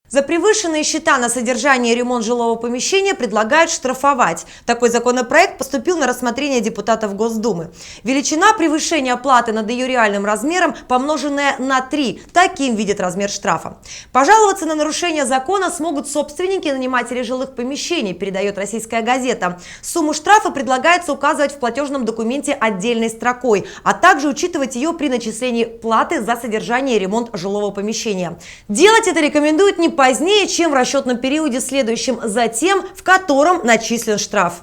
За превышенные счета на содержание и ремонт жилого помещения предлагают штрафовать. Такой законопроект поступил на рассмотрение депутатов Госдумы. Величина превышения платы над ее реальным размером, помноженная на 3, таким видит размер штрафа. Пожаловаться на нарушение закона смогут собственники и наниматели жилых помещений, передает «Российская газета». Сумму штрафа предлагается указывать в платежном документе отдельной строкой, а также учитывать ее при начислении платы за содержание и ремонт жилого помещения. Делать это рекомендуют не позднее, чем в расчетном периоде, следующем за тем, в котором начислен штраф.